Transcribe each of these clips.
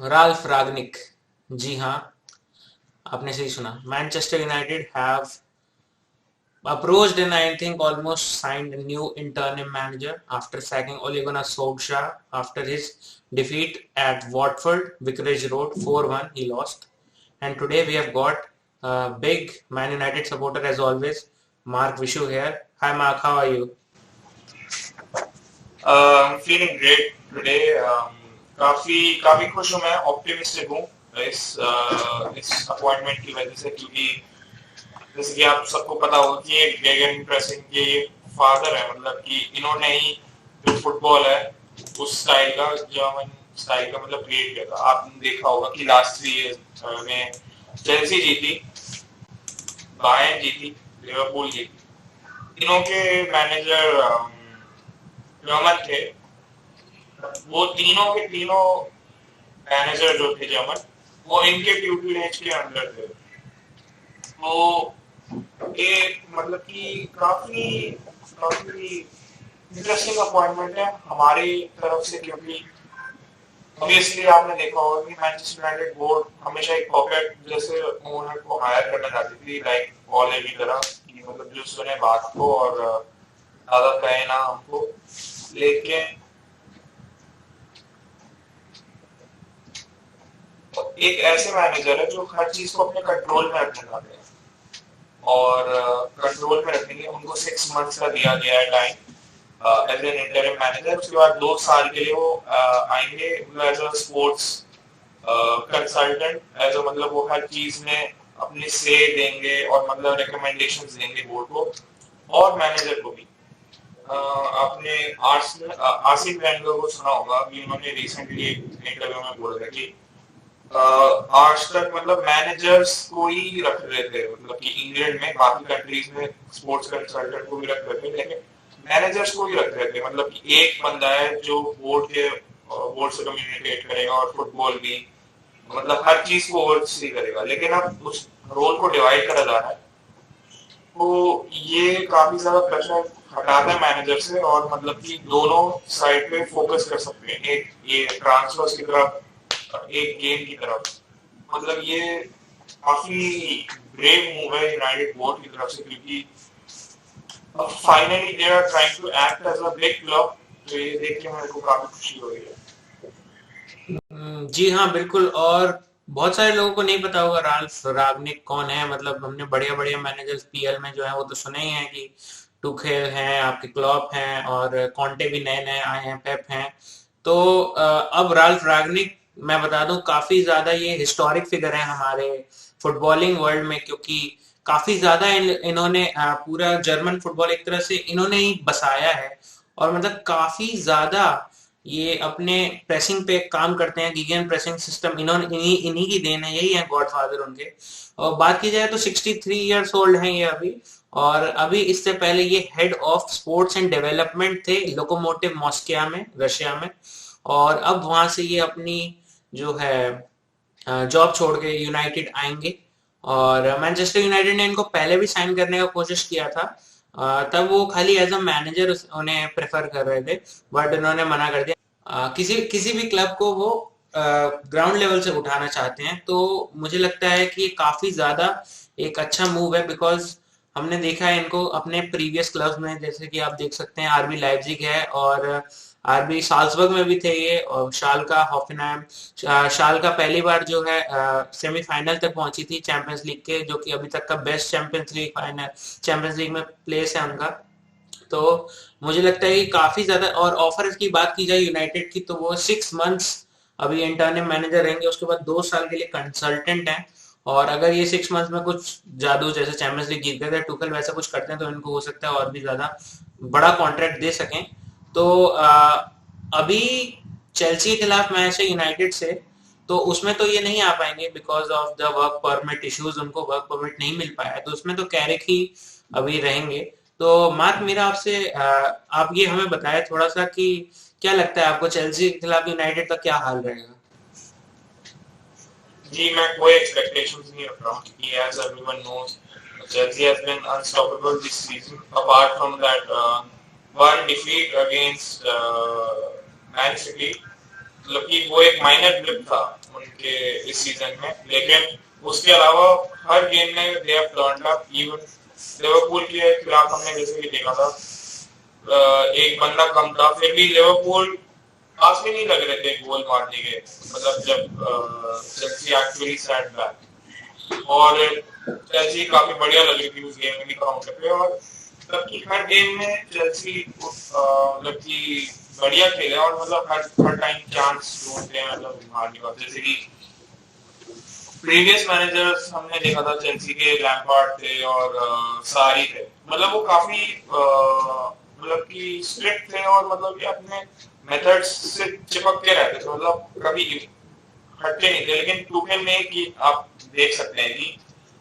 Ralph रागनिक। जी हाँ, आपने सही सुना। Manchester United have approached and I think almost signed a new interim manager after sacking Ole Gunnar Solskjaer after his defeat at Watford, Vicarage Road, 4-1 he lost. And today we have got a big Man United supporter as always, Mark Vishu here. Hi Mark, how are you? Feeling great today. काफी काफी खुश हूँ, मैं optimistic हूँ इस appointment की वजह से, क्योंकि जैसे कि आप सबको पता होगा कि एक गेगन प्रेसिंग के ये फादर है, मतलब कि इन्होंने ही जो फुटबॉल है उस स्टाइल का, जर्मन स्टाइल का मतलब क्रिएट किया था। आपने देखा होगा कि लास्ट 3 ईयर्स में चेल्सी जीती, बायर्न जीती, लिवरपूल जीती। तीनों के मैनेजर जर्मन थे। वो तीनों के तीनों मैनेजर जो थे जर्मन, वो इनके ट्यूटरेज के अंडर थे। तो ये मतलब कि काफी काफी इंटरेस्टिंग अपॉइंटमेंट है हमारी तरफ से, क्योंकि ऑब्वियसली आपने देखा होगा कि मैनचेस्टर यूनाइटेड बोर्ड हमेशा एक पॉकेट जैसे ओनर को हायर करना चाहती थी, लाइक ओले की तरह, कि मतलब जो सुने बात को और ज्यादा कहे ना हमको। लेकिन एक ऐसे मैनेजर है जो हर चीज को अपने कंट्रोल में रखना चाहते हैं, और कंट्रोल में रखेंगे। उनको 6 मंथ्स का दिया गया है time as an interim manager. उसके बाद 2 साल के लिए वो आएंगे as a sports consultant, as a मतलब वो हर चीज में अपनी से देंगे और मतलब रिकमेंडेशंस देंगे बोर्ड को और मैनेजर को भी। आपने आरसीन वेंगर को सुना होगा, अभी उन्होंने रिसेंटली एक इंटरव्यू में बोला था कि आज तक मतलब मैनेजर्स को ही रख रहे थे, मतलब कि इंग्लैंड में, बाकी कंट्रीज में स्पोर्ट्स कंसल्टेंट को भी रख रहे थे, लेकिन मैनेजर्स को ही रख रहे थे। मतलब कि एक बंदा है जो बोर्ड से कम्युनिकेट करेगा और फुटबॉल भी मतलब हर चीज को ओवरसी करेगा। लेकिन अब उस रोल को डिवाइड करा जा रहा है, तो ये काफी ज्यादा प्रेशर हटाता है मैनेजर से, और मतलब कि दोनों साइड पे फोकस कर सकते हैं, एक ये ट्रांसफर्स की तरफ, एक गेम की तरफ। मतलब ये काफी ब्रेव मूव है यूनाइटेड बोर्ड की तरफ से, क्योंकि finally they are trying to act as a big club. तो ये देख के मेरे को काफी खुशी हो रही है। जी हाँ, बिल्कुल। और बहुत सारे लोगों को नहीं पता होगा राल्फ रागनिक कौन है। मतलब हमने बढ़िया बढ़िया मैनेजर्स पीएल में जो है वो तो सुने ही हैं कि टुखेल हैं, आपके क्लॉप हैं, और कॉन्टे भी नए नए आए हैं, पेप हैं। तो अब राल्फ रागनिक, मैं बता दूं, काफी ज्यादा ये हिस्टोरिक फिगर है हमारे फुटबॉलिंग वर्ल्ड में, क्योंकि काफी ज्यादा इन्होंने पूरा जर्मन फुटबॉल एक तरह से इन्होंने ही बसाया है। और मतलब काफी ज्यादा ये अपने प्रेसिंग पे काम करते हैं। गिगन प्रेसिंग सिस्टम इन्होंने इन्हीं इन्हीं की देन है, यही है गॉडफादर उनके। और बात की जाए तो 63 ईयर्स ओल्ड हैं ये अभी। और अभी इससे पहले ये head of sports and development थे लोकोमोटिव मॉस्किया में, रशिया में। और अब वहां से ये अपनी जो है जॉब छोड़ के यूनाइटेड आएंगे। और मैनचेस्टर यूनाइटेड ने इनको पहले भी साइन करने का कोशिश किया था। तब वो खाली एज अ मैनेजर उन्हें प्रेफर कर रहे थे, बट उन्होंने मना कर दिया। किसी किसी भी क्लब को वो ग्राउंड लेवल से उठाना चाहते हैं। तो मुझे लगता है कि ये काफी ज्यादा एक अच्छा मूव है, बिकॉज हमने देखा है इनको अपने प्रीवियस क्लब्स में, जैसे कि आप देख सकते हैं आरबी लाइप्जिग है, और आरबी साल्जबर्ग में भी थे ये, और शाल्का हॉफेनहाइम। शाल्का पहली बार जो है सेमीफाइनल तक पहुंची थी चैंपियंस लीग के, जो कि अभी तक का बेस्ट चैंपियंस लीग में प्लेस है उनका। तो मुझे लगता है कि काफी ज्यादा, और ऑफर की बात की जाए यूनाइटेड की, तो वो 6 मंथ्स अभी इंटर्नल मैनेजर रहेंगे, उसके बाद 2 साल के लिए कंसल्टेंट हैं। और अगर ये 6 मंथ्स में कुछ जादू, जैसे चैंपियंस लीग जीत गए थे टुकल, वैसा कुछ करते हैं, तो इनको हो सकता है और भी ज्यादा बड़ा कॉन्ट्रैक्ट दे सकें। तो अभी चेल्सी के खिलाफ मैच है यूनाइटेड से, तो उसमें तो ये नहीं आ पाएंगे because of the work permit issues, उनको वर्क परमिट नहीं मिल पाया है, तो उसमें तो कैरिक ही अभी रहेंगे। तो मार्क, मेरा आपसे आप ये हमें बताएं थोड़ा सा कि क्या लगता है आपको चेल्सी के खिलाफ यूनाइटेड का क्या हाल रहेगा? जी, मैं कोई एक्सपेक्टेशंस नहीं रख रहा हूँ, क्योंकि as everyone knows Chelsea has been unstoppable this season. Apart from that one defeat against Man City, मतलब कि वो एक माइनर ब्लिप था उनके इस सीजन में, लेकिन उसके अलावा हर गेम में they have turned up. Even Liverpool के खिलाफ हमने जैसे कि देखा था, एक बंदा कम था, फिर भी लिवरपूल पास भी नहीं लग रहे थे गोल मारने के, मतलब जब चेल्सी एक्चुअली सैट बैक, और चेल्सी काफी बढ़िया लग रही थी उस गेम में भी काउंटर पे। और मतलब कि हर गेम में चेल्सी मतलब कि बढ़िया खेले, और मतलब हर टाइम चांस ढूंढते हैं मतलब मारने का। जैसे कि प्रीवियस मैनेजर्स हमने देखा था चेल्सी के, लैम्पार्ड थे और सारी थे, मतलब वो काफी मतलब कि स्ट्रिक्ट थे, और मतलब कि अपने मेथड्स से चिपक के रहते थे, मतलब कभी हटते नहीं थे। लेकिन टूखेल में कि आप देख सकते हैं कि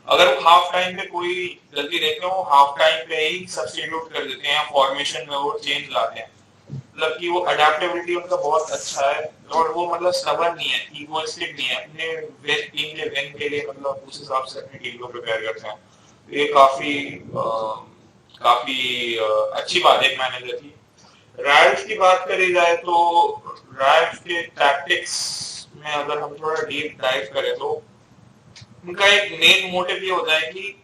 अगर वो हाफ टाइम पे कोई गलती देखते हैं, वो हाफ टाइम पे ही सब्स्टिट्यूट कर देते हैं, फॉर्मेशन में वो चेंज लाते हैं। मतलब कि वो अडेप्टेबिलिटी उनका बहुत अच्छा है, और वो मतलब स्टबर्न नहीं है, इगोइस्टिक नहीं है, अपने टीम के विन के लिए मतलब उस हिसाब से अपनी टीम को प्रिपेयर करते हैं। ये काफी अच्छी बात है एक मैनेजर की। रायल्स की बात करी जाए तो रायल्स के टैक्टिक्स में अगर हम थोड़ा डीप डाइव करें तो उनका एक मेन मोटिव ये होता है कि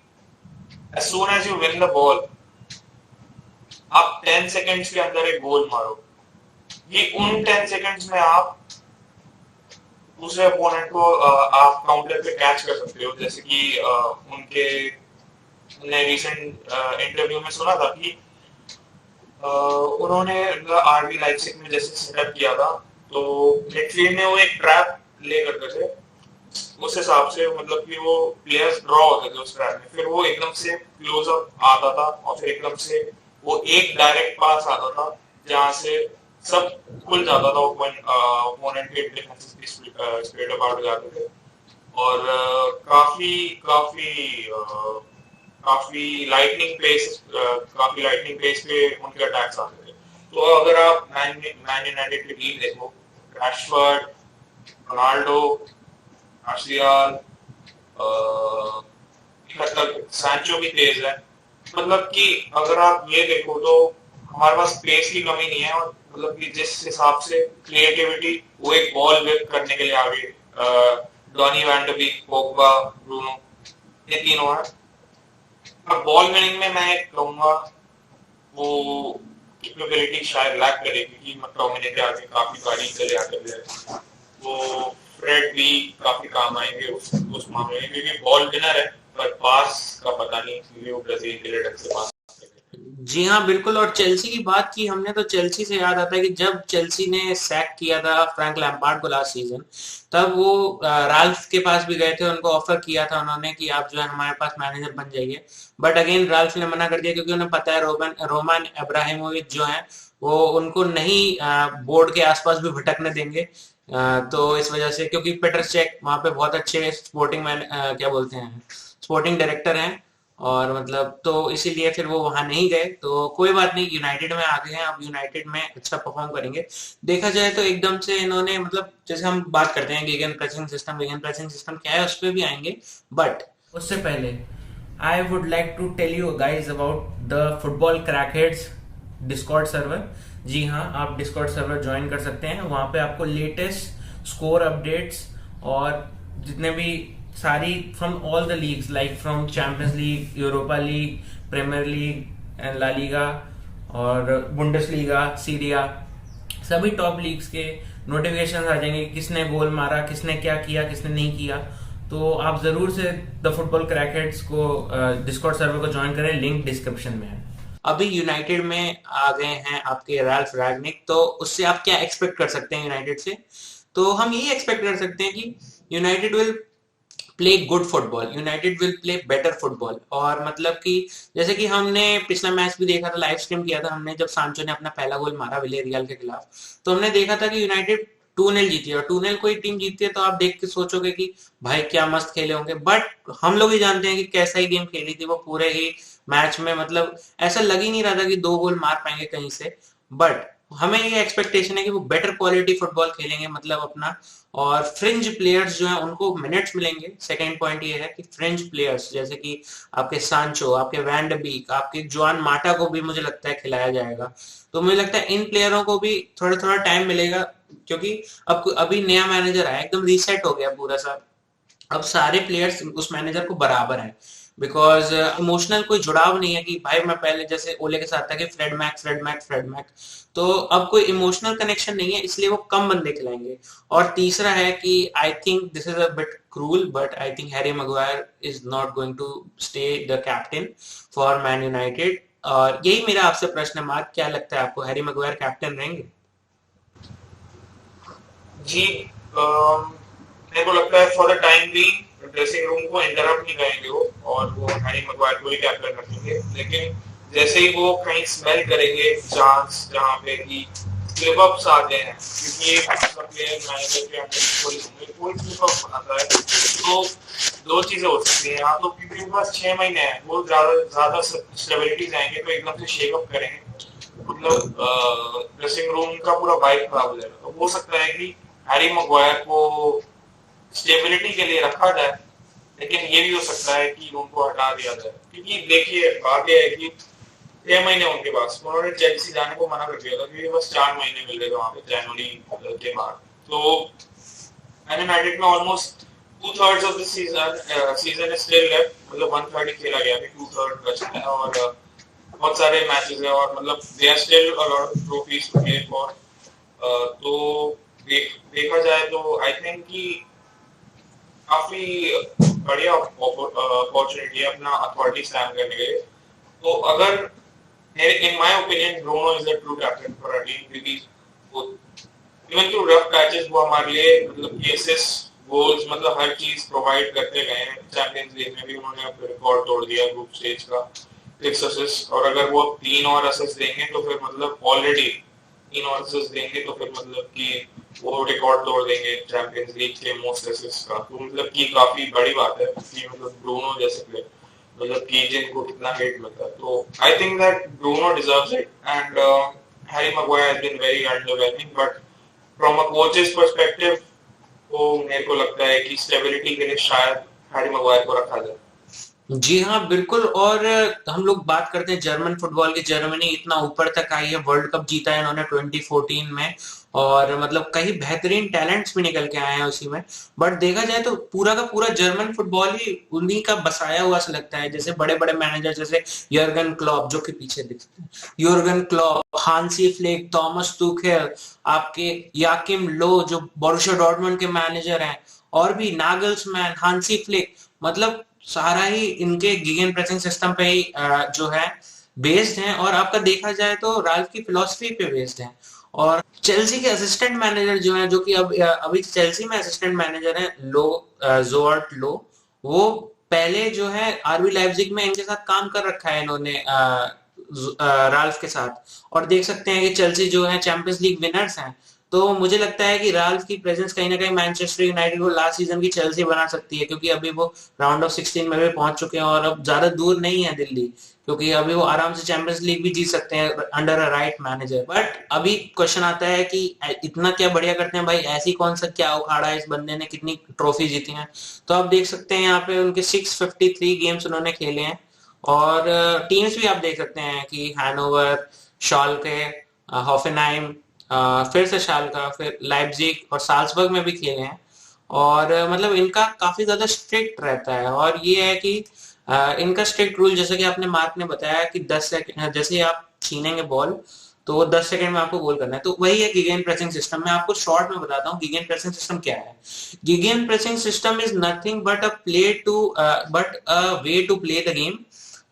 as soon as you win the ball, आप 10 सेकंड्स के अंदर एक गोल मारो। ये उन 10 सेकंड्स में आप दूसरे अपोनेंट को आप काउंटर पे कैच कर सकते हो। जैसे कि उनके ने रिसेंट इंटरव्यू में सुना था कि उन्होंने आरबी लाइप्जिग में जैसे सेटअप किया था, तो मिडफील्ड में वो एक ट्रैप ले करते थे, उस हिसाब से मतलब कि वो प्लेयर्स ड्रॉ होते थे उस ट्रैप में, फिर वो एकदम से क्लोज अप आता था, और फिर एकदम से वो एक डायरेक्ट पास आता था जहां से सब खुल जाता था, ओपोनेंट के डिफेंस स्प्रेड अपार्ट हो जाते थे, और काफी काफी काफी लाइटनिंग पेस पे उनके अटैक्स आते थे। तो अगर आप मैन यूनाइटेड की टीम देखो, रैशफोर्ड, रोनाल्डो, मार्शियल, सैंचो भी तेज है। मतलब कि अगर आप ये देखो तो हमारे पास स्पेस की कमी नहीं है, और मतलब कि जिस हिसाब से क्रिएटिविटी वो एक बॉल विप करने के लिए आगे Donny van de Beek, Pogba, Bruno, ये तीनों है। अब बॉल विनिंग में मैं कहूंगा वो कैपेबिलिटी शायद लैक करे, क्योंकि मैकटोमिने के आगे काफी गाड़ी चले आते हैं, वो फ्रेड भी काफी काम आएंगे उस मामले में, क्योंकि बॉल विनर है पर पास का पता नहीं, क्योंकि वो ब्राजील के लिए ढंग से पास। जी हाँ बिल्कुल। और चेल्सी की बात की हमने, तो चेल्सी से याद आता है कि जब चेल्सी ने सैक किया था फ्रैंक लैम्पार्ड को लास्ट सीजन, तब वो राल्फ के पास भी गए थे, उनको ऑफर किया था उन्होंने कि आप जो है हमारे पास मैनेजर बन जाइए, बट अगेन राल्फ ने मना कर दिया, क्योंकि उन्हें पता है रोमान अब्राहिमोविच जो है वो उनको नहीं बोर्ड के आसपास भी भटकने देंगे। तो इस वजह से, क्योंकि पीटर चेक वहां पे बहुत अच्छे स्पोर्टिंग मैन क्या बोलते हैं स्पोर्टिंग डायरेक्टर हैं, और मतलब तो इसीलिए फिर वो वहां नहीं गए। तो कोई बात नहीं, यूनाइटेड में आ गए हैं, अब यूनाइटेड में अच्छा परफॉर्म करेंगे। देखा जाए तो एकदम से इन्होंने मतलब जैसे हम बात करते हैं गेगन प्रेसिंग सिस्टम क्या है, उस पर भी आएंगे, बट उससे पहले I would like to tell you guys about the football crackheads Discord server. जी हाँ, आप डिस्कॉर्ड सर्वर ज्वाइन कर सकते हैं, वहां पे आपको लेटेस्ट स्कोर अपडेट्स और जितने भी सारी from all the leagues, like from champions league, Europa league, premier league and La Liga और बुंडेसलीगा, सीरिया, सभी टॉप लीग्स के नोटिफिकेशन आ जाएंगे, किसने गोल मारा, किसने क्या किया, किसने नहीं किया। तो आप जरूर से द फुटबॉल क्रैकेट्स को डिस्कॉर्ड सर्वर को ज्वाइन करें, लिंक डिस्क्रिप्शन में है। अभी यूनाइटेड में आ गए हैं आपके राल्फ रैगनिक, तो उससे आप क्या एक्सपेक्ट कर सकते हैं यूनाइटेड से? तो हम यही एक्सपेक्ट कर सकते हैं कि United will play good football, United will play better football. और मतलब कि जैसे कि हमने पिछला मैच भी देखा था, लाइव स्ट्रीम किया था हमने, जब सांचो ने अपना पहला गोल मारा विलेरियल के खिलाफ, तो हमने देखा था कि यूनाइटेड 2-0 जीती है, और 2-0 कोई टीम जीतती है तो आप देख के सोचोगे कि भाई क्या मस्त खेले होंगे, बट हम लोग ही जानते हैं कि कैसा ही गेम खेली थी वो पूरे ही मैच में। मतलब ऐसा लग ही नहीं रहा था कि 2 गोल मार पाएंगे कहीं से, बट हमें ये एक्सपेक्टेशन है कि वो बेटर क्वालिटी फुटबॉल खेलेंगे, मतलब अपना। और फ्रिंज प्लेयर्स जो है उनको मिनट्स मिलेंगे। सेकंड पॉइंट ये है कि फ्रिंज प्लेयर्स जैसे कि आपके सांचो, आपके वैन डे बीक, आपके जुआन माटा को भी मुझे लगता है खिलाया जाएगा। तो मुझे लगता है इन प्लेयरों को भी थोड़ा थोड़ा टाइम मिलेगा क्योंकि अब अभी नया मैनेजर आया, एकदम रीसेट हो गया पूरा सा। अब सारे प्लेयर्स उस मैनेजर को बराबर हैं, बिकॉज इमोशनल कोई जुड़ाव नहीं है कि भाई मैं पहले जैसे ओले के साथ था कि Fred Mac Fred Mac Fred Mac, तो अब कोई इमोशनल कनेक्शन नहीं है, इसलिए वो कम बंदे खिलाएंगे। और तीसरा है कि I think this is a bit cruel, but I think Harry Maguire is not going to stay the captain for Man United. और यही मेरा आपसे प्रश्न है मार्क, क्या लगता है आपको, हैरी मैग्वायर कैप्टन रहेंगे? जी, मेरे को लगता है फॉर द टाइम भी ड्रेसिंग रूम को इंटरप्ट नहीं करेंगे वो, और वो हैरी मैग्वायर को ही कैप्टन रखेंगे। लेकिन जैसे ही वो कहीं स्मेल करेंगे चांस जहाँ पे कि स्लिप अप्स आते हैं, क्योंकि ये प्लेयर मैनेजर के अंदर कोई स्लिप अप आता है, तो दो चीजें हो सकती हैं। यहाँ तो क्योंकि उनके पास 6 महीने हैं, वो ज्यादा ज्यादा स्टेबिलिटी जाएंगे तो एकदम से शेक अप करेंगे, मतलब ड्रेसिंग रूम का पूरा वाइब खराब हो जाएगा। तो हो सकता है कि हैरी मैग्वायर को स्टेबिलिटी के लिए रखा जाए, लेकिन ये भी हो सकता है कि उनको हटा दिया जाए, क्योंकि देखिए बात यह है कि 6 महीने उनके पास, उन्होंने चेल्सी जाने को मना कर दिया था क्योंकि बस 4 महीने मिल रहे थे वहां पे जनवरी के बाद। तो मैन यूनाइटेड में almost 2/3 of the season is still left, मतलब 1/3 खेला गया है, 2/3 बचा है, और बहुत सारे मैचेस है, और मतलब they are still a lot of trophies to play for. तो देखा जाए तो आई थिंक कि काफी बढ़िया अपॉर्चुनिटी है अपना अथॉरिटी स्टैंड करने के लिए। तो अगर in my opinion Bruno is the true captain for our team, क्योंकि वो इवन थ्रू रफ पैचेस वो हमारे लिए मतलब केसेस गोल्स मतलब हर चीज प्रोवाइड करते गए हैं। चैंपियंस लीग में भी उन्होंने अपना रिकॉर्ड तोड़ दिया ग्रुप स्टेज का 6 असिस्ट, और अगर वो 3 और असिस्ट देंगे तो फिर मतलब ऑलरेडी 3 और असिस्ट देंगे तो फिर मतलब कि वो रिकॉर्ड तोड़ देंगे चैंपियंस लीग के मोस्ट असिस्ट का। तो मतलब कि काफी बड़ी बात है कि मतलब ब्रूनो जैसे प्लेयर, मतलब कि जिनको कितना हेट मिलता है। तो I think that Bruno deserves it, and Harry Maguire has been very underwhelming, but from a coaches perspective तो मेरे को लगता है कि स्टेबिलिटी के लिए शायद हैरी मैग्वायर को रखा जाए। जी हाँ, बिल्कुल। और हम लोग बात करते हैं जर्मन फुटबॉल की, जर्मनी इतना ऊपर तक आई है, वर्ल्ड कप जीता है इन्होंने 2014 में, और मतलब कई बेहतरीन टैलेंट्स भी निकल के आए हैं उसी में। बट देखा जाए तो पूरा का पूरा जर्मन फुटबॉल ही उन्हीं का बसाया हुआ सा लगता है, जैसे बड़े बड़े मैनेजर जैसे यर्गन क्लॉप, जो कि पीछे दिखते हैं, Jurgen Klopp, Hansi Flick, Thomas Tuchel, आपके याकिम लो जो बोरुसिया डॉर्टमुंड के मैनेजर हैं, और भी नागल्समैन, हांसी फ्लिक, मतलब सारा ही इनके गिगन प्रेसिंग सिस्टम पे ही जो है बेस्ड है, और आपका देखा जाए तो राल्फ की फिलॉसफी पे बेस्ड है। और चेल्सी के असिस्टेंट मैनेजर जो है, जो कि अब अभी चेल्सी में असिस्टेंट मैनेजर है, लो जोर्ट लो, वो पहले जो है आरबी लाइप्जिग में इनके साथ काम कर रखा है इन्होंने राल्फ के साथ, और देख सकते हैं कि चेल्सी जो है चैंपियंस लीग विनर्स हैं। तो मुझे लगता है कि राल्फ की प्रेजेंस कहीं ना कहीं मैनचेस्टर यूनाइटेड को लास्ट सीजन की चेल्सी बना सकती है, क्योंकि अभी वो राउंड ऑफ 16 में भी पहुंच चुके हैं, और अब ज्यादा दूर नहीं है दिल्ली, क्योंकि अभी वो आराम से चैंपियंस लीग भी जीत सकते हैं under a right manager. But अभी क्वेश्चन आता है कि इतना क्या बढ़िया करते हैं भाई, ऐसी कौन सा क्या उखाड़ा है इस बंदे ने, कितनी ट्रॉफी जीती हैं? तो आप देख सकते हैं यहाँ पे उनके 653 गेम्स उन्होंने खेले हैं, और टीम्स भी आप देख सकते हैं कि हैनोवर, शाल्के, हॉफेनहाइम, फिर से शाल्का, फिर लाइप्जिग और साल्सबर्ग में भी खेले हैं। और मतलब इनका काफी ज्यादा स्ट्रिक्ट रहता है, और ये है कि इनका स्ट्रिक्ट रूल, जैसे कि आपने मार्क ने बताया कि 10 सेकंड जैसे ही आप छीनेंगे बॉल तो वो 10 सेकंड में आपको गोल करना है, तो वही है गिगेन प्रेसिंग सिस्टम। मैं आपको शॉर्ट में बताता हूँ गिगेन प्रेसिंग सिस्टम क्या है। Gegenpressing system is nothing but a way to play the game,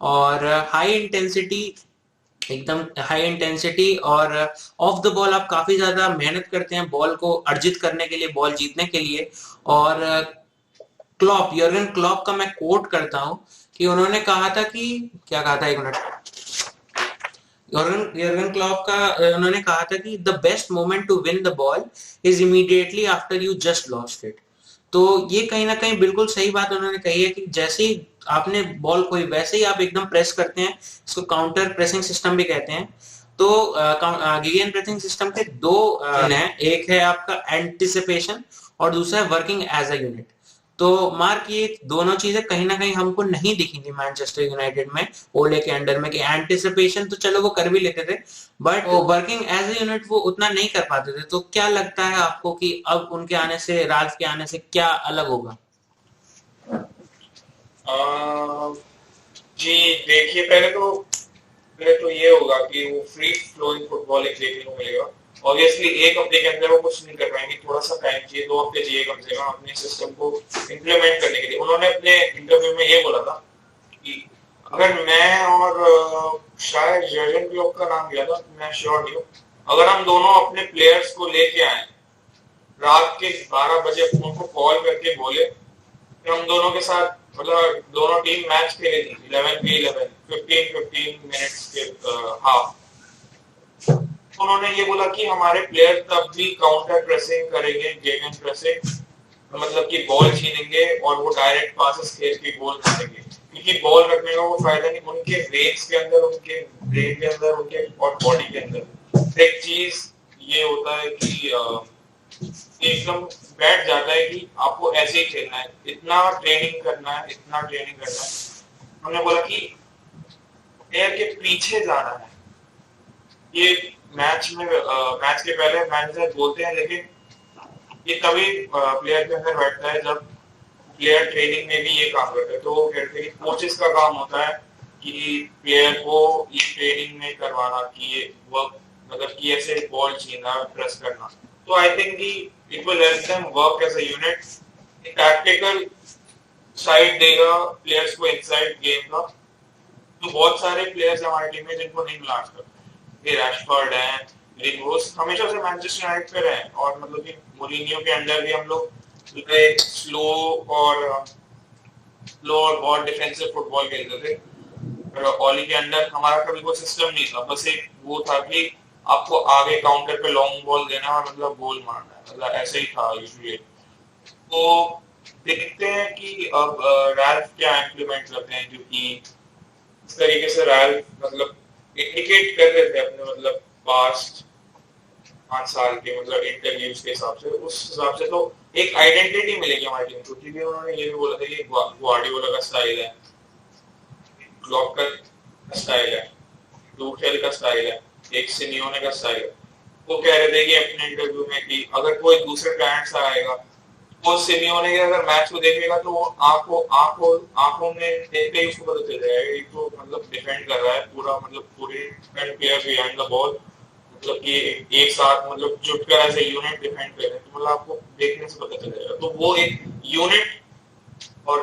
और हाई इंटेंसिटी, एकदम हाई इंटेंसिटी, और ऑफ द बॉल आप काफी ज्यादा मेहनत करते हैं बॉल को अर्जित करने के लिए, बॉल जीतने के लिए। और क्लॉप, यर्गन क्लॉप का मैं कोट करता हूं कि उन्होंने कहा था कि, क्या कहा था, एक मिनट, यर्गन क्लॉप का उन्होंने कहा था कि the best moment to win the ball is immediately after you just lost it. तो ये कहीं ना कहीं बिल्कुल सही बात उन्होंने कही है कि जैसे ही आपने बॉल खोई वैसे ही आप एकदम प्रेस करते हैं, इसको काउंटर प्रेसिंग सिस्टम भी कहते हैं। तो गिगन प्रेसिंग सिस्टम के दो हैं, एक है आपका एंटिसिपेशन और दूसरा है वर्किंग एज अ यूनिट। तो मार्क ये दोनों चीजें कहीं ना कहीं हमको नहीं दिखी थी मैनचेस्टर यूनाइटेड में ओले के अंडर में, कि एंटिसिपेशन तो चलो वो कर भी लेते थे but working as a unit वो उतना नहीं कर पाते थे। तो क्या लगता है आपको कि अब उनके आने से, राज के आने से क्या अलग होगा? जी देखिए, पहले तो ये होगा कि वो फ्री फ्लोइंग फुटबॉल एक देखने को मिलेगा। ऑब्वियसली एक हफ्ते के अंदर वो कुछ नहीं कर पाएंगे, थोड़ा सा टाइम चाहिए, 2 हफ्ते चाहिए कम से कम अपने सिस्टम को इम्प्लीमेंट करने के लिए। उन्होंने अपने इंटरव्यू में ये बोला था कि अगर मैं और शायद जर्गन क्लॉप का नाम लिया था, मैं श्योर नहीं हूँ, अगर हम दोनों अपने प्लेयर्स को लेके आए रात के 12 बजे, उनको कॉल करके बोले कि हम दोनों के साथ, मतलब दोनों टीम मैच खेलेगी 11v11 15-15 मिनट्स के हाफ, उन्होंने ये बोला कि हमारे प्लेयर तब भी काउंटर प्रेसिंग करेंगे, गेम एंड प्रेसिंग, मतलब कि बॉल छीनेंगे और वो डायरेक्ट पासेस खेल के गोल मारेंगे, क्योंकि बॉल रखने का वो फायदा नहीं उनके वेट्स के अंदर, उनके ब्रेन के अंदर, उनके और बॉडी के अंदर एक चीज ये होता है कि एकदम बैठ जाता है कि आपको ऐसे ही खेलना है, इतना ट्रेनिंग करना है, इतना ट्रेनिंग करना है। हमने बोला कि प्लेयर के पीछे जाना है। ये मैच के पहले मैनेजर बोलते हैं, लेकिन ये तभी प्लेयर के अंदर बैठता है जब प्लेयर ट्रेनिंग में भी ये काम करते हैं। तो वो कहते हैं कि कोचेस का काम होता है कि प्लेयर को ये ट्रेनिंग में करवाना कि ये वर्क, मतलब कि ऐसे बॉल छीनना, प्रेस करना। तो आई थिंक कि it will help them work as a unit. Tactical side देगा प्लेयर्स को इनसाइड गेम का। तो बहुत सारे प्लेयर्स हमारी टीम में जिनको नहीं मिला आज तक, ये रैशफोर्ड है, रिंगोस हमेशा से मैनचेस्टर यूनाइटेड पे रहे, और मतलब कि मोरिनियो के अंडर भी हम लोग स्लो और बहुत डिफेंसिव फुटबॉल खेलते थे। ओली के अंडर हमारा कभी कोई सिस्टम नहीं था, बस एक वो था कि आपको आगे काउंटर पे लॉन्ग बॉल देना और मतलब गोल मारना है, मतलब ऐसे ही था यूजुअली। तो देखते हैं कि अब रैल्फ क्या इम्प्लीमेंट करते हैं, क्योंकि इस तरीके से रैल्फ मतलब इंडिकेट कर रहे थे अपने मतलब पास्ट 5 साल के मतलब इंटरव्यूज के हिसाब से, उस हिसाब से तो एक आइडेंटिटी मिलेगी हमारी टीम को। क्योंकि उन्होंने ये भी बोला था कि ग्वार्डियोला का स्टाइल है, क्लॉप का स्टाइल है, टूखेल का स्टाइल है, एक सिमियोने का स्टाइल है। वो कह रहे थे कि अपने इंटरव्यू में कि अगर कोई दूसरे क्लाइंट से आएगा, वो सिमियोने के अगर मैच को देखेगा तो वो आंखों में देखते ही उसको पता चल जाएगा ये तो मतलब डिफेंड कर रहा है पूरा, मतलब पूरे प्लेयर बिहाइंड द बॉल, मतलब कि एक साथ मतलब जुटकर ऐसे यूनिट डिफेंड कर रहे हैं, तो मतलब आपको देखने से पता चल जाएगा। तो वो एक यूनिट और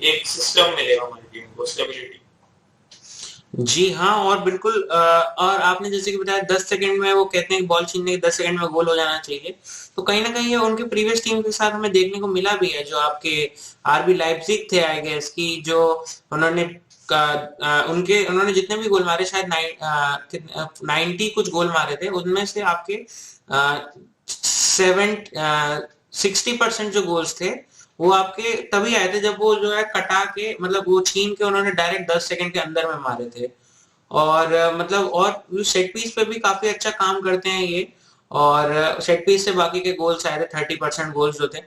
एक सिस्टम मिलेगा हमारी टीम को, स्टेबिलिटी। जी हाँ, और बिल्कुल और आपने जैसे कि बताया 10 सेकंड में वो कहते हैं कि बॉल छीनने के 10 सेकंड में गोल हो जाना चाहिए। तो कहीं ना कहीं ये उनके प्रीवियस टीम के साथ हमें देखने को मिला भी है, जो आपके आरबी लाइप्जिग थे आई गेस की, जो उन्होंने उन्होंने जितने भी गोल मारे, शायद 90 कुछ गोल मारे थे, उनमें से आपके 60% जो गोल्स थे वो आपके तभी आए थे जब वो जो है कटा के, मतलब वो छीन के उन्होंने डायरेक्ट 10 सेकंड के अंदर में मारे थे। और मतलब और सेट पीस पे भी काफी अच्छा काम करते हैं ये, और सेट पीस से बाकी के गोल्स आए थे, 30% गोल्स जो थे।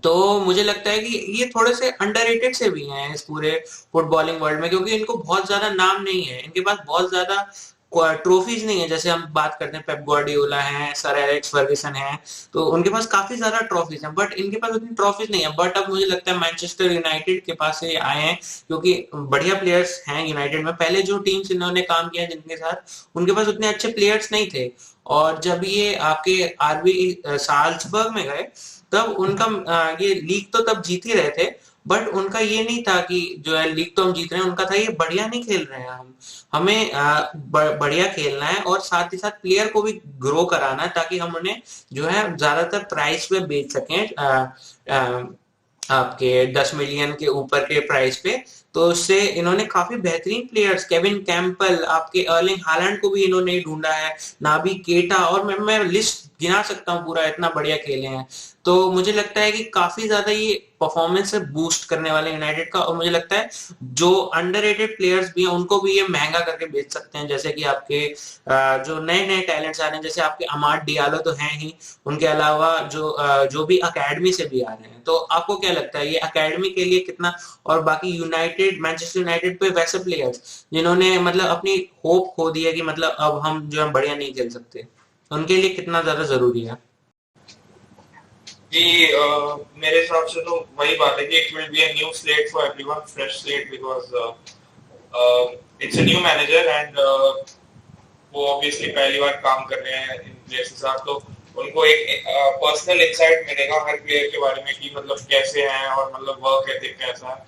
तो मुझे लगता है कि ये थोड़े से अंडररेटेड से भी हैं इस पूरे फुटबॉलिंग वर्ल्ड में, क्योंकि इनको बहुत ज्यादा नाम नहीं है, इनके पास बहुत ज्यादा ट्रॉफीज नहीं है। जैसे हम बात करते हैं पेप गार्डियोला है, सर एलेक्स फर्ग्यूसन है, तो उनके पास काफी ज्यादा ट्रॉफीज हैं, बट इनके पास उतनी ट्रॉफीज नहीं है। बट अब मुझे लगता है मैनचेस्टर यूनाइटेड के पास से आए हैं, क्योंकि बढ़िया प्लेयर्स हैं यूनाइटेड में। पहले जो टीम्स इन्होंने काम किया जिनके साथ, उनके पास उतने अच्छे प्लेयर्स नहीं थे, और जब ये आपके आरबी साल्जबर्ग में गए, तब उनका ये लीग तो तब जीत ही रहे थे, बट उनका ये नहीं था कि जो है लीग तो हम जीत रहे हैं, उनका था ये बढ़िया नहीं खेल रहे हैं हम, हमें बढ़िया खेलना है और साथ ही साथ प्लेयर को भी ग्रो कराना है, ताकि हम उन्हें जो है ज्यादातर प्राइस पे बेच सकें, आपके 10 मिलियन के ऊपर के प्राइस पे, तो उससे इन्होंने काफी बेहतरीन प्लेयर्स, केविन कैंपल, आपके अर्लिंग हालैंड को भी इन्होंने ढूंढा है, नाबी केटा, और मैं लिस्ट गिना सकता हूँ पूरा, इतना बढ़िया खेले हैं। तो मुझे लगता है कि काफी ज्यादा ये परफॉर्मेंस है बूस्ट करने वाले यूनाइटेड का, और मुझे लगता है जो अंडररेटेड प्लेयर्स भी हैं उनको भी ये महंगा करके बेच सकते हैं, जैसे कि आपके जो नए नए टैलेंट्स आ रहे हैं, जैसे आपके अमाद डियालो तो हैं ही, उनके अलावा जो भी अकेडमी से भी आ रहे हैं। तो आपको क्या लगता है ये अकेडमी के लिए कितना, और बाकी यूनाइटेड, मैनचेस्टर यूनाइटेड पे वैसे प्लेयर्स जिन्होंने मतलब अपनी होप खो दी है कि मतलब अब हम जो है बढ़िया नहीं खेल सकते, उनके लिए कितना ज्यादा जरूरी है? जी, मेरे हिसाब से तो वही बात है कि it will be a new slate for everyone, fresh slate, because it's a new manager and वो ऑब्वियसली पहली बार काम कर रहे हैं इन प्लेयर्स के साथ, तो उनको एक पर्सनल इंसाइट मिलेगा हर प्लेयर के बारे में कि मतलब कैसे हैं और मतलब वर्क एथिक कैसा है,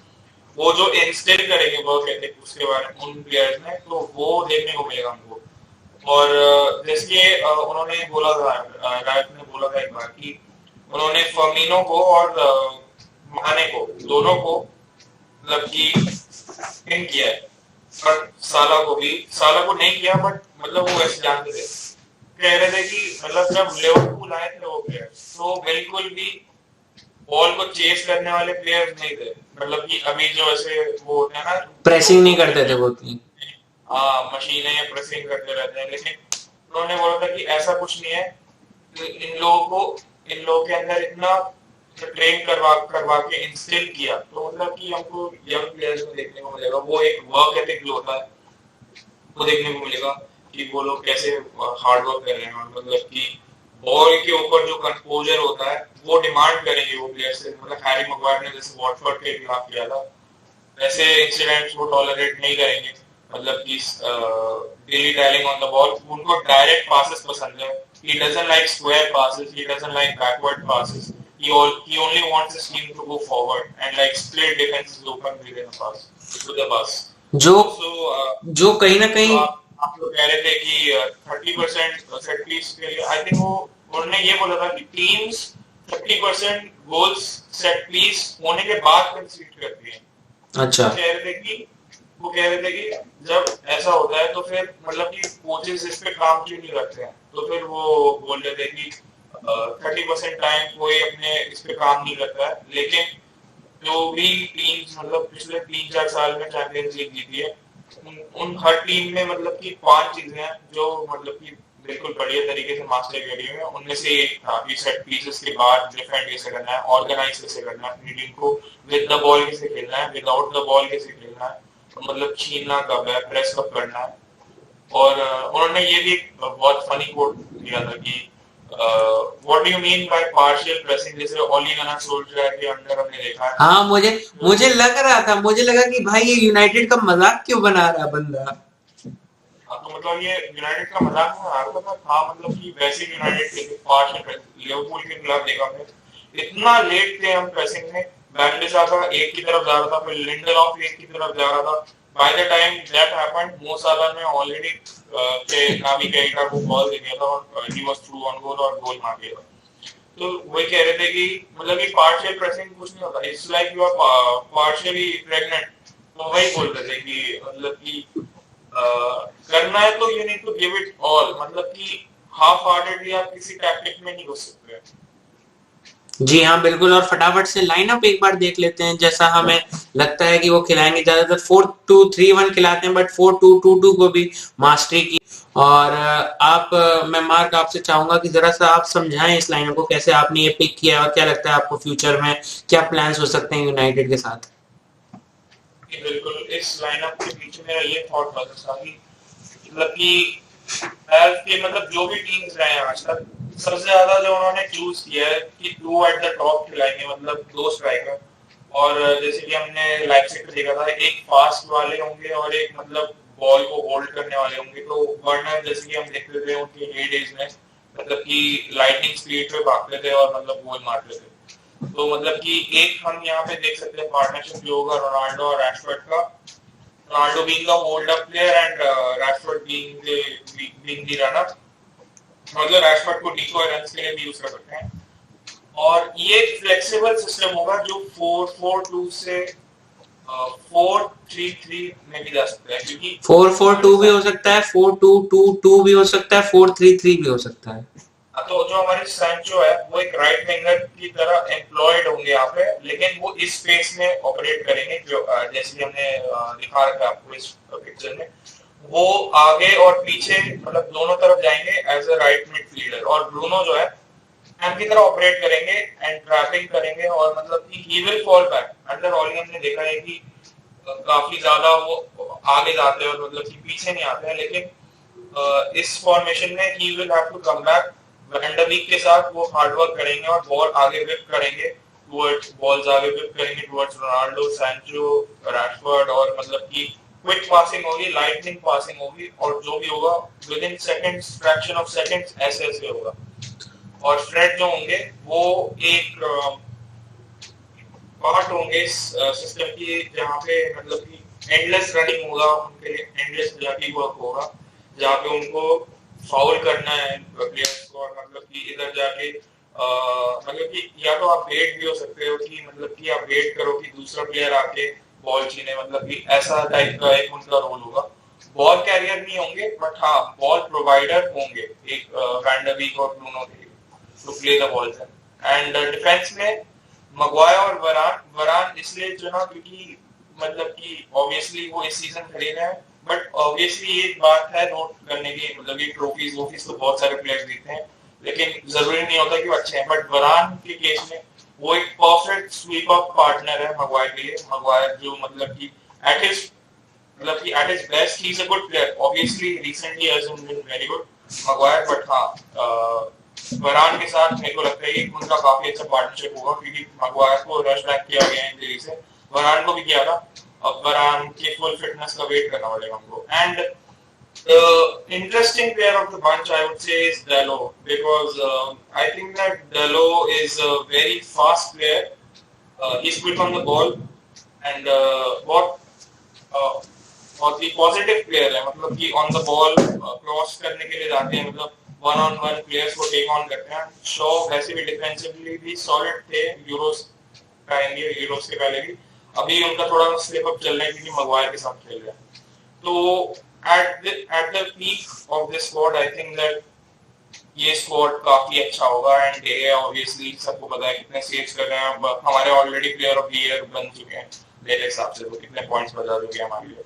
वो जो इंस्टिल करेंगे वर्क एथिक उसके बारे में उन प्लेयर्स में, तो वो देखने को मिलेगा हमको। और जैसे उन्होंने बोला था, रायत ने बोला था एक बार कि उन्होंने फर्मिनो को और माने को, दोनों को मतलब कि इन किया है, पर साला को नहीं किया, बट मतलब वो ऐसे जानते थे, कह रहे थे कि मतलब जब लिवरपूल आए थे वो प्लेयर तो बिल्कुल भी बॉल को चेस करने वाले प्लेयर्स नहीं थे, मतलब कि अभी जो ऐसे वो होते हैं ना, प्रेसिंग नहीं करते थे वो उतनी। हाँ मशीनें या प्रेसिंग करते रहते हैं, लेकिन उन्होंने बोला था कि ऐसा कुछ नहीं है, इन लोगों के अंदर इतना ट्रेन करवा करवा के इंस्टिल किया, तो मतलब कि हमको यंग प्लेयर्स में देखने को मिलेगा वो एक वर्क एथिक जो होता है वो देखने को मिलेगा कि वो लोग कैसे हार्ड वर्क कर रहे हैं, और मतलब कि बॉल के ऊपर जो कंपोजर होता है वो डिमांड करेंगे वो प्लेयर से, मतलब हैरी मैग्वायर ने जैसे वॉटफोर्ड के खिलाफ किया था वैसे इंसिडेंट्स वो टॉलरेट नहीं करेंगे, मतलब कि dilly dallying on the ball, उनको डायरेक्ट पासेस पसंद है, he doesn't like square passes, he doesn't like backward passes, he only wants his team to go forward and like split defenses open within a pass to the pass। जो so जो कहीं ना तो कहीं आप लोग कह रहे थे कि 30% सेट पीस के लिए, आई थिंक वो उन्होंने ये बोला था कि टीम्स 30% गोल्स सेट पीस होने के बाद कंसीड करती है। अच्छा। वो कह रहे थे कि जब ऐसा होता है तो फिर मतलब कि कोचेस इस पे काम क्यों नहीं करते हैं, तो फिर वो बोल रहे थे कि 30% टाइम कोई अपने इस पे काम नहीं करता है, लेकिन जो भी टीम्स मतलब पिछले 3-4 साल में चैंपियंस लीग जीती है उन हर टीम में मतलब कि 5 चीजें हैं जो मतलब कि बिल्कुल बढ़िया तरीके से मास्टर करी हुई है, उनमें से एक था कि सेट पीसेस के बाद डिफेंड कैसे करना है, ऑर्गेनाइज कैसे करना है अपनी टीम को, विद द बॉल कैसे खेलना है, विदाउट द बॉल कैसे खेलना है, तो मतलब छीनना कब है, प्रेस कब करना है। और उन्होंने ये भी एक बहुत फनी कोट दिया था कि what do you mean by partial pressing, जैसे ओली गना सोल्जर के अंदर हमने देखा है। हाँ, मुझे तो मुझे लग रहा था, मुझे लगा कि भाई ये यूनाइटेड का मजाक क्यों बना रहा है बंदा। हाँ, तो मतलब ये यूनाइटेड का मजाक में आ रहा था, हाँ मतलब कि वैसे यूनाइटेड के पास में लिवरपूल के खिलाफ देखा हमने इतना लेट थे हम प्रेसिंग में, बैनडिशा का एक की तरफ जा रहा था, फिर लिंडलॉफ एक की तरफ जा रहा था, by the time that happened मो साला ने ऑलरेडी के नावी केटा को बॉल दे दिया था और he was through on goal और गोल मार दिया था। तो वही कह रहे थे कि मतलब कि पार्शियल प्रेसिंग कुछ नहीं होता, it's like you are partially pregnant, तो वही बोल रहे थे कि मतलब कि करना है तो you need to give it all, मतलब कि हाफ हार्टेडली आप किसी टैक्टिक में नहीं घुस सकते। जी हाँ, बिल्कुल, और फटाफट से लाइनअप एक बार देख लेते हैं, जैसा हमें लगता है कि वो खिलाएंगे। ज्यादातर 4-2-3-1 खिलाते हैं, बट 4-2-2-2 को भी मास्टरी की। और मैं मार्क आपसे चाहूंगा कि जरा सा आप समझाएं इस लाइनअप को, कैसे आपने ये पिक किया, और क्या लगता है आपको फ्यूचर में क्या प्लान्स हो सकते हैं यूनाइटेड के साथ? बिल्कुल, इस लाइनअप के पीछे मेरा ये थॉट प्रोसेस था कि मतलब कि एज के मतलब जो भी टीम्स रहे हैं आज तक सबसे ज्यादा जो उन्होंने चूज किया है कि टू एट द टॉप खिलाएंगे, मतलब 2 स्ट्राइकर, और जैसे कि हमने लाइप्जिग पे देखा था एक फास्ट वाले होंगे और एक मतलब बॉल को होल्ड करने वाले होंगे, तो वर्नर जैसे कि हम देखते थे उनके ये डेज में मतलब कि लाइटनिंग स्पीड पे भागते थे और मतलब गोल मारते थे, तो मतलब कि एक हम यहाँ पे देख सकते हैं पार्टनरशिप जो होगा रोनाल्डो और रैशफोर्ड का, Ronaldo being the hold up player and Rashford being the runner, मतलब रैशफोर्ड को डिकॉय रन्स के लिए भी यूज कर सकते हैं। और ये एक फ्लेक्सिबल सिस्टम होगा जो 4-4-2 से 4-3-3 में भी जा सकता है, क्योंकि 4-4-2 भी हो सकता है, 4-2-2-2 भी हो सकता है, 4-3-3 भी हो सकता है। तो जो हमारे सैंचो है वो एक राइट विंगर की तरह एम्प्लॉयड होंगे यहाँ पे, लेकिन वो इस स्पेस में ऑपरेट करेंगे, जो जैसे कि हमने दिखा रखा है आपको इस पिक्चर में। वो आगे और पीछे मतलब दोनों तरफ जाएंगे एज अ राइट मिडफील्डर, और ब्रूनो जो है एम की तरह ऑपरेट करेंगे एंड ट्रैपिंग करेंगे, और मतलब कि he will fall back. Under ऑलिंग हमने देखा है कि काफी ज्यादा वो आगे जाते हैं और मतलब कि पीछे नहीं आते हैं, लेकिन इस फॉर्मेशन में he will have to come back. Van de Beek के साथ वो हार्ड वर्क करेंगे और बॉल आगे विप करेंगे टुवर्ड्स, बॉल्स आगे विप करेंगे टुवर्ड्स रोनाल्डो, सैंचो, रैशफोर्ड, और मतलब कि क्विक पासिंग होगी, लाइटनिंग पासिंग होगी, और जो भी होगा with in seconds, fraction of seconds ऐसे ऐसे होगा। और फ्रेड जो होंगे वो एक पार्ट होंगे इस सिस्टम की, जहाँ पे मतलब कि एंडलेस रनिंग होगा उनके, एंडलेस जाती वर्क होगा, जहाँ पे उनको फाउल करना है प्लेयर्स को, और मतलब कि इधर जाके मतलब कि या तो आप वेट भी हो सकते हो कि मतलब कि आप वेट करो कि दूसरा प्लेयर आके बॉल छीने, मतलब कि ऐसा टाइप का एक उनका रोल होगा। बॉल कैरियर नहीं होंगे, बट हाँ बॉल प्रोवाइडर होंगे एक वैंडरवीक और ब्रूनो के to play the ball. And defence में मगवायर और वरान इसलिए चुना क्योंकि मतलब कि ऑब्वियसली वो इस सीजन खरीदे हैं, बट ऑब्वियसली ये बात है नोट करने की, मतलब कि ट्रॉफीज वोफीज तो बहुत सारे प्लेयर्स जीते हैं, लेकिन जरूरी नहीं होता कि वो अच्छे हैं। बट वरान के केस में वो एक परफेक्ट स्वीप अप पार्टनर है मगवायर के लिए। मगवायर जो मतलब कि at his best he is a good player, obviously recently hasn't been very good Maguire, but हाँ वरान के साथ मेरे को लगता है कि उनका काफी अच्छा पार्टनरशिप होगा, क्योंकि मगवायर को रश बैक किया गया है इंजरी से, वरान को भी किया था। अब वरान के फुल फिटनेस का वेट करना पड़ेगा हमको। And the interesting player of the bunch I would say is Dalot, because I think that Dalot is a very fast player. He's quick on the ball and बहुत ही positive player है, मतलब कि on the ball cross करने के लिए जाते हैं, मतलब वन ऑन वन प्लेयर्स को टेक ऑन करते हैं। शो वैसे भी डिफेंसिवली भी सॉलिड थे यूरोस टाइम में, यूरोस के पहले भी। अभी उनका थोड़ा स्लिप अप चल रहा है क्योंकि मगवायर के साथ खेल रहे हैं। तो at the peak of this squad I think that ये स्क्वाड काफी अच्छा होगा। एंड ये ऑब्वियसली सबको पता है कितने सेव्स कर रहे हैं, हमारे already player of the year बन चुके हैं मेरे हिसाब से, तो कितने पॉइंट्स बचा चुके हैं हमारे लिए।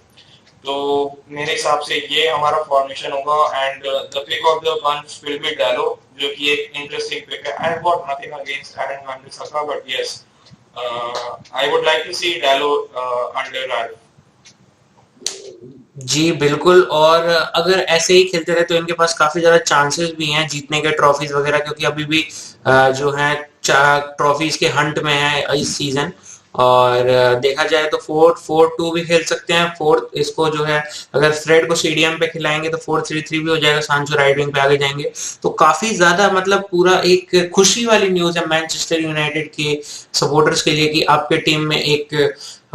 तो मेरे हिसाब से ये हमारा फॉर्मेशन होगा। And the pick of the bunch will be Dalot, जो कि एक इंटरेस्टिंग पिक है। I have got nothing against Aaron Wan Bissaka, but yes I would like to see Dalot under life. जी बिल्कुल, और अगर ऐसे ही खेलते रहे तो इनके पास काफी ज्यादा चांसेस भी हैं जीतने के ट्रॉफीज वगैरह, क्योंकि अभी भी जो है ट्रॉफीज के हंट में है इस सीजन। और देखा जाए तो 4-4-2 भी खेल सकते हैं। फोर्थ इसको जो है अगर फ्रेड को सीडीएम पे खिलाएंगे तो 4-3-3 भी हो जाएगा, सांचो राइट विंग पे आगे जाएंगे। तो काफी ज्यादा मतलब पूरा एक खुशी वाली न्यूज है मैनचेस्टर यूनाइटेड के सपोर्टर्स के लिए कि आपके टीम में एक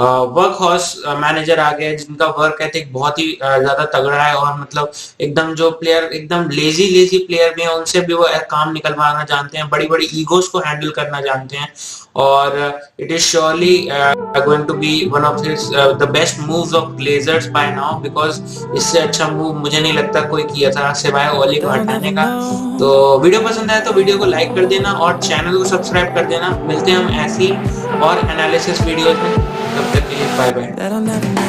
वर्क हॉर्स मैनेजर आ गया जिनका वर्क एथिक बहुत ही ज्यादा तगड़ा है, और मतलब एकदम जो प्लेयर एकदम लेजी प्लेयर भी हैं उनसे भी वो काम निकलवाना जानते हैं, बड़ी बड़ी ईगोस को हैंडल करना जानते हैं। और it is surely going to be one of his the best moves of Glazers by now, because इससे अच्छा मूव मुझे नहीं लगता कोई किया था सिवाय ओली को हटाने का। तो वीडियो पसंद आया तो वीडियो को लाइक कर देना और चैनल को सब्सक्राइब कर देना। मिलते हैं हम ऐसी और एनालिसिस वीडियोस में, तब तक के लिए बाय बाय।